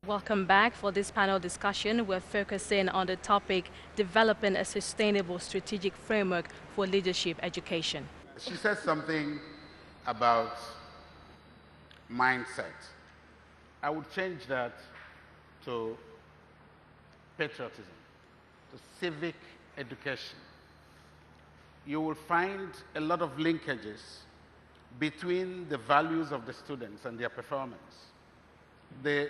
Welcome back. For this panel discussion, we're focusing on the topic, developing a sustainable strategic framework for leadership education. She said something about mindset. I would change that to patriotism, to civic education. You will find a lot of linkages between the values of the students and their performance. The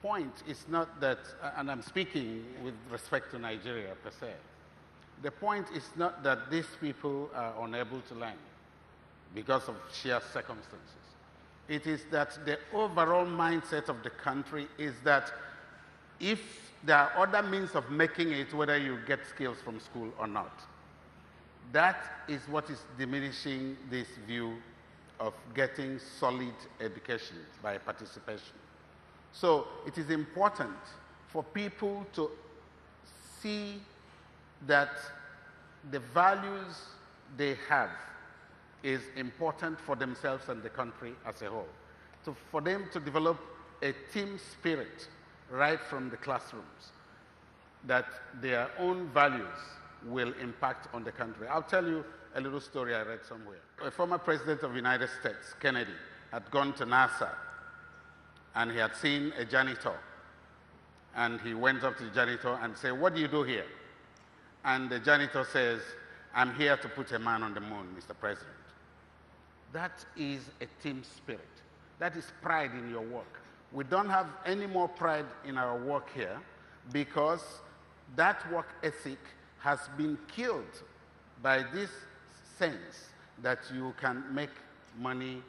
point is not that, and I'm speaking with respect to Nigeria per se, the point is not that these people are unable to learn because of sheer circumstances. It is that the overall mindset of the country is that if there are other means of making it, whether you get skills from school or not, that is what is diminishing this view of getting solid education by participation. So it is important for people to see that the values they have is important for themselves and the country as a whole. For them to develop a team spirit right from the classrooms, that their own values will impact on the country. I'll tell you a little story I read somewhere. A former president of the United States, Kennedy, had gone to NASA and he had seen a janitor. And he went up to the janitor and said, "What do you do here?" And the janitor says, "I'm here to put a man on the moon, Mr. President." That is a team spirit. That is pride in your work. We don't have any more pride in our work here because that work ethic has been killed by this sense that you can make money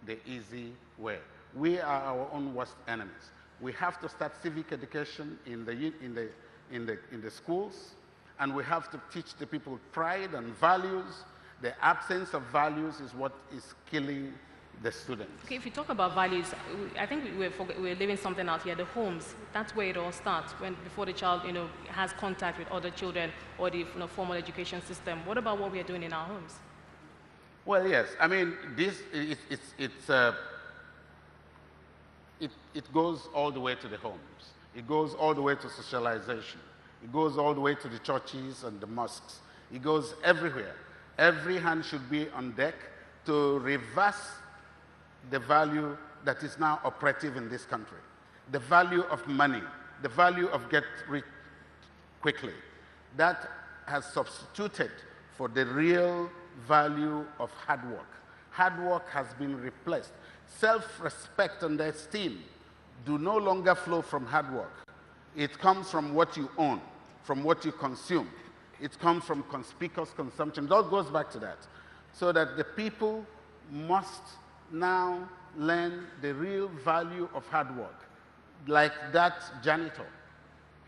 the easy way. We are our own worst enemies. We have to start civic education in the schools, and we have to teach the people pride and values. The absence of values is what is killing the students. Okay, if you talk about values, I think we're leaving something out here. The homes, that's where it all starts. Before the child, has contact with other children or the formal education system. What about what we are doing in our homes? Well, yes. I mean, it goes all the way to the homes. It goes all the way to socialization. It goes all the way to the churches and the mosques. It goes everywhere. Every hand should be on deck to reverse the value that is now operative in this country. The value of money, the value of get rich quickly. That has substituted for the real value of hard work. Hard work has been replaced. Self-respect and esteem do no longer flow from hard work. It comes from what you own, from what you consume. It comes from conspicuous consumption. It all goes back to that. So that the people must now learn the real value of hard work. Like that janitor.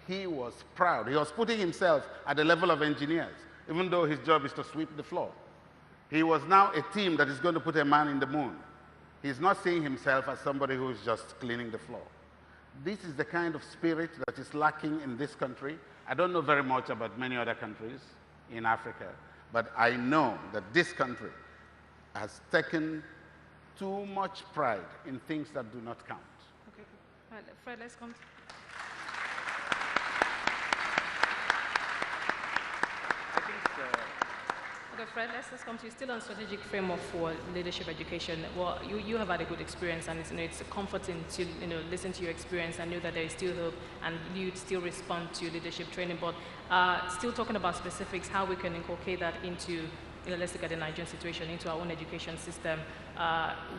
He was proud. He was putting himself at the level of engineers, even though his job is to sweep the floor. He was now a team that is going to put a man in the moon. He's not seeing himself as somebody who is just cleaning the floor. This is the kind of spirit that is lacking in this country. I don't know very much about many other countries in Africa, but I know that this country has taken too much pride in things that do not count. Okay. All right, Fred, let's come. Okay, Fred, let's come to you. Still on strategic framework for leadership education. Well, you have had a good experience, and it's comforting to listen to your experience and know that there is still hope, and you still respond to leadership training. But still talking about specifics, how we can inculcate that into, let's look at the Nigerian situation, into our own education system.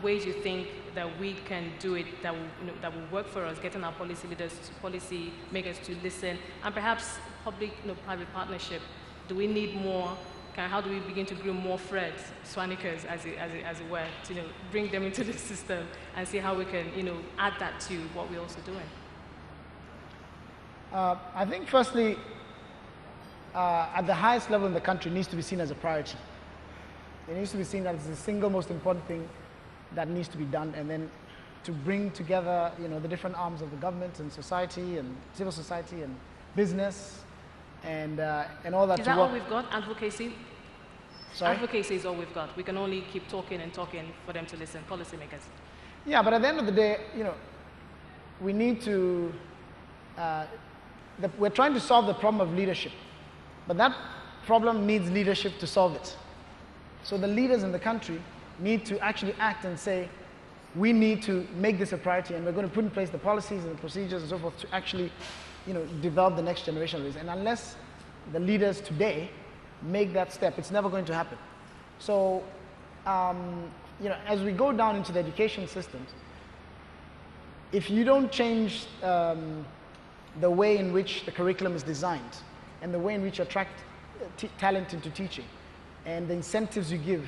Ways you think that we can do it that will work for us, getting our policy leaders, policy makers to listen, and perhaps public-private partnership. Do we need more? How do we begin to groom more Freds, Swanikers, as it were, to bring them into the system and see how we can add that to what we're also doing? I think firstly, at the highest level in the country, it needs to be seen as a priority. It needs to be seen as the single most important thing that needs to be done, and then to bring together the different arms of the government and society and civil society and business and all that. Is that all we've got? Advocacy? Sorry? Advocacy is all we've got. We can only keep talking and talking for them to listen, policymakers. Yeah, but at the end of the day, we need to, we're trying to solve the problem of leadership, but that problem needs leadership to solve it. So the leaders in the country need to actually act and say, we need to make this a priority, and we're going to put in place the policies and the procedures and so forth to actually, develop the next generation of this. And unless the leaders today make that step, it's never going to happen. So, as we go down into the education systems, if you don't change the way in which the curriculum is designed and the way in which you attract talent into teaching and the incentives you give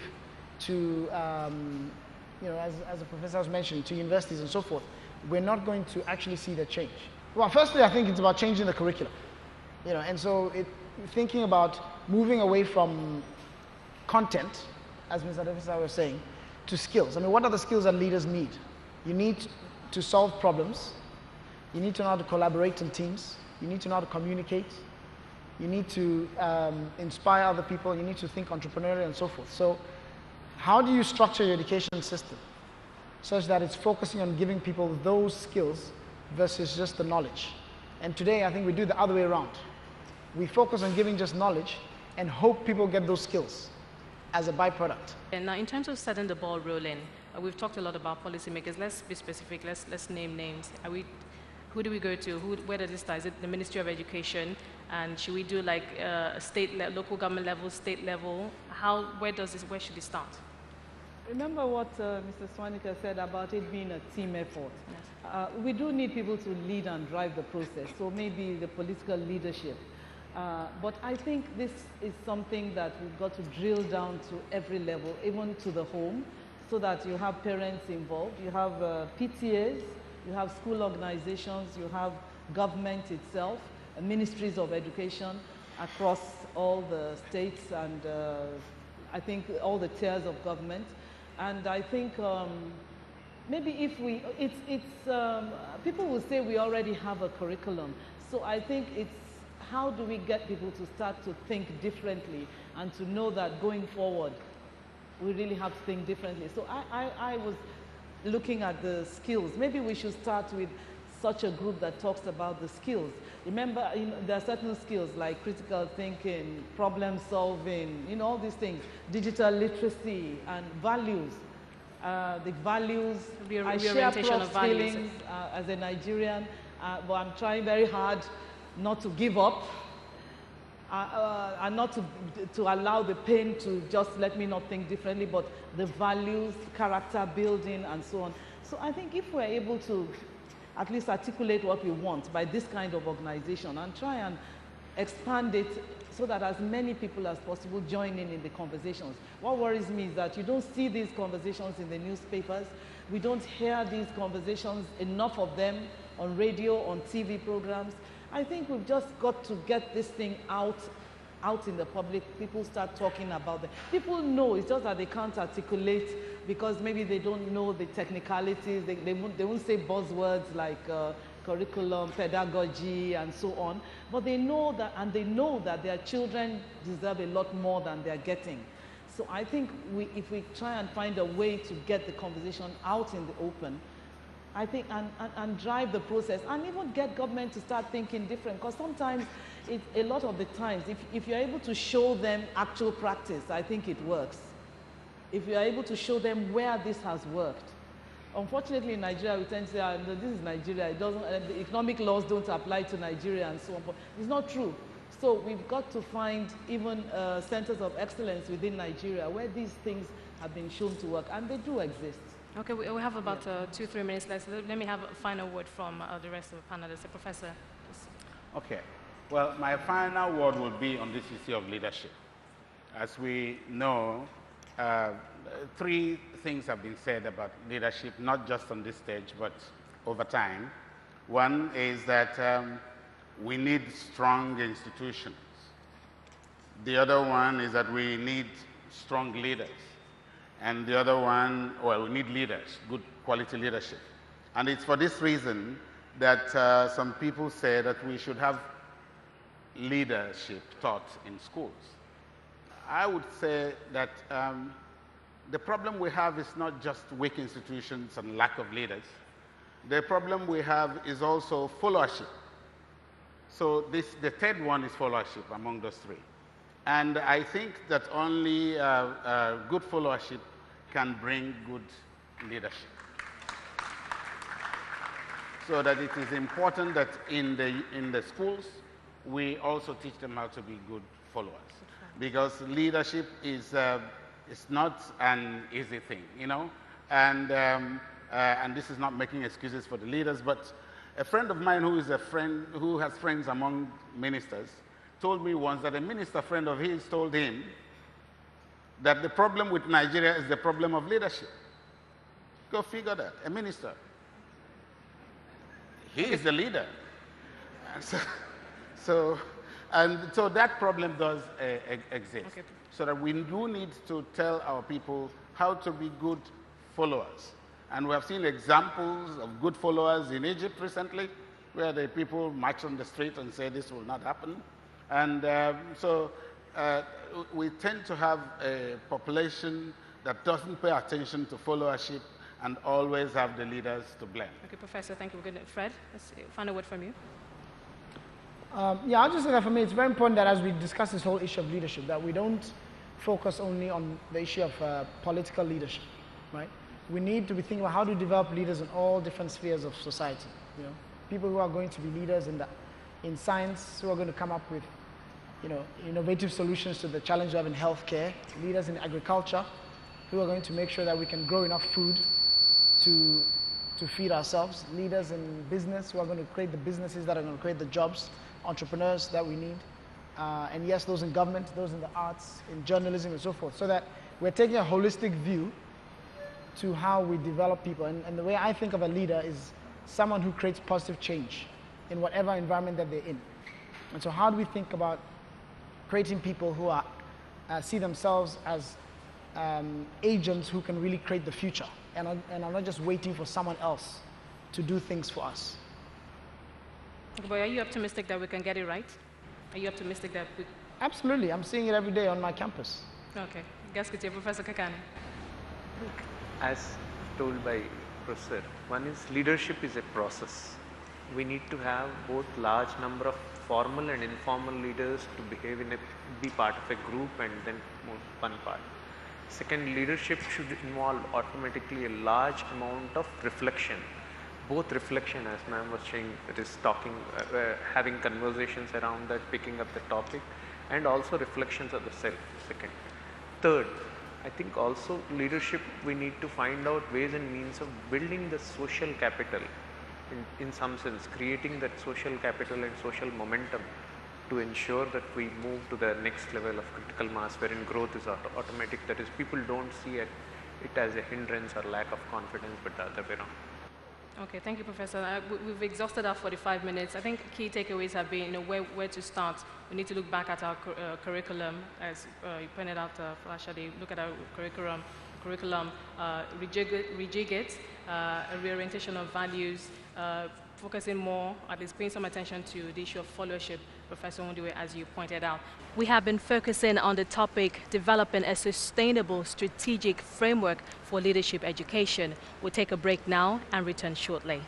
to, as the professor was mentioning, to universities and so forth, we're not going to actually see the change. Well, firstly, I think it's about changing the curriculum, and so thinking about moving away from content, as Mr. Adefisa was saying, to skills. I mean, what are the skills that leaders need? You need to solve problems. You need to know how to collaborate in teams. You need to know how to communicate. You need to inspire other people. You need to think entrepreneurially and so forth. So how do you structure your education system such that it's focusing on giving people those skills versus just the knowledge? And today, I think we do the other way around. We focus on giving just knowledge and hope people get those skills as a byproduct. And now, in terms of setting the ball rolling, we've talked a lot about policymakers. Let's be specific. Let's name names. Who do we go to? Where does it start? Is it the Ministry of Education? And should we do like local government level, state level? Where should it start? Remember what Mr. Swanika said about it being a team effort. Yes. We do need people to lead and drive the process, so maybe the political leadership. But I think this is something that we've got to drill down to every level, even to the home, so that you have parents involved, you have PTAs, you have school organizations, you have government itself, ministries of education across all the states and I think all the tiers of government. And I think maybe if people will say we already have a curriculum. So I think it's how do we get people to start to think differently and to know that going forward, we really have to think differently. So I was looking at the skills. Maybe we should start with such a group that talks about the skills. Remember, there are certain skills like critical thinking, problem solving, all these things, digital literacy and values. The values, I share Prof's feelings as a Nigerian, but I'm trying very hard not to give up and not to allow the pain to just let me not think differently, but the values, character building, and so on. So I think if we're able to at least articulate what we want by this kind of organization and try and expand it so that as many people as possible join in the conversations. What worries me is that you don't see these conversations in the newspapers. We don't hear these conversations, enough of them, on radio, on TV programs. I think we've just got to get this thing out in the public. People start talking about it. People know, it's just that they can't articulate because maybe they don't know the technicalities. They won't say buzzwords like curriculum, pedagogy, and so on. But they know that, and they know that their children deserve a lot more than they're getting. So I think if we try and find a way to get the conversation out in the open, I think, and drive the process, and even get government to start thinking different, because sometimes, a lot of the times, if you're able to show them actual practice, I think it works. If you're able to show them where this has worked. Unfortunately, in Nigeria, we tend to say, this is Nigeria, the economic laws don't apply to Nigeria, and so on, but it's not true. So we've got to find even centers of excellence within Nigeria where these things have been shown to work, and they do exist. Okay, we have about 2-3 minutes left. Let me have a final word from the rest of the panelists. Professor. Okay. Well, my final word will be on this issue of leadership. As we know, 3 things have been said about leadership, not just on this stage, but over time. One is that we need strong institutions. The other one is that we need strong leaders. And the other one, well, we need leaders, good quality leadership. And it's for this reason that some people say that we should have leadership taught in schools. I would say that the problem we have is not just weak institutions and lack of leaders. The problem we have is also followership. So the third one is followership among those three. And I think that only good followership can bring good leadership. So that it is important that in the schools, we also teach them how to be good followers. Because leadership is not an easy thing, you know? And this is not making excuses for the leaders, but a friend of mine who has friends among ministers told me once that a minister friend of his told him that the problem with Nigeria is the problem of leadership. Go figure that. A minister. He is the leader. And so that problem does exist. Okay. So that we do need to tell our people how to be good followers. And we have seen examples of good followers in Egypt recently, where the people march on the street and say this will not happen. And we tend to have a population that doesn't pay attention to followership and always have the leaders to blame. Okay, Professor, thank you. We're going to Fred, let's find a word from you. Yeah, I'll just say that for me, it's very important that as we discuss this whole issue of leadership, that we don't focus only on the issue of political leadership, right? We need to be thinking about how to develop leaders in all different spheres of society. You know, people who are going to be leaders in science, who are going to come up with, you know, innovative solutions to the challenge we have in healthcare. Leaders in agriculture, who are going to make sure that we can grow enough food to feed ourselves. Leaders in business, who are going to create the businesses that are going to create the jobs, entrepreneurs that we need. And yes, those in government, those in the arts, in journalism, and so forth. So that we're taking a holistic view to how we develop people. And the way I think of a leader is someone who creates positive change in whatever environment that they're in. And so how do we think about creating people who are, see themselves as agents who can really create the future and are not just waiting for someone else to do things for us? Boy, are you optimistic that we can get it right? Are you optimistic that we... Absolutely. I'm seeing it every day on my campus. Okay. Professor Kakani. As told by Professor, one is leadership is a process. We need to have both large number of formal and informal leaders to be part of a group and then move one part. Second, leadership should involve automatically a large amount of reflection. Both reflection, as ma'am was saying, it is talking, having conversations around that, picking up the topic, and also reflections of the self. Second. Third, I think also leadership, we need to find out ways and means of building the social capital in some sense, creating that social capital and social momentum to ensure that we move to the next level of critical mass wherein growth is automatic. That is, people don't see it as a hindrance or lack of confidence, but the other way around. Okay, thank you, Professor. We've exhausted our 45 minutes. I think key takeaways have been, you know, where to start. We need to look back at our curriculum, as you pointed out, Flashadi, look at our curriculum, rejig it, a reorientation of values, focusing more, at least paying some attention to the issue of followership, Professor Ondiwe, as you pointed out. We have been focusing on the topic, developing a sustainable strategic framework for leadership education. We'll take a break now and return shortly.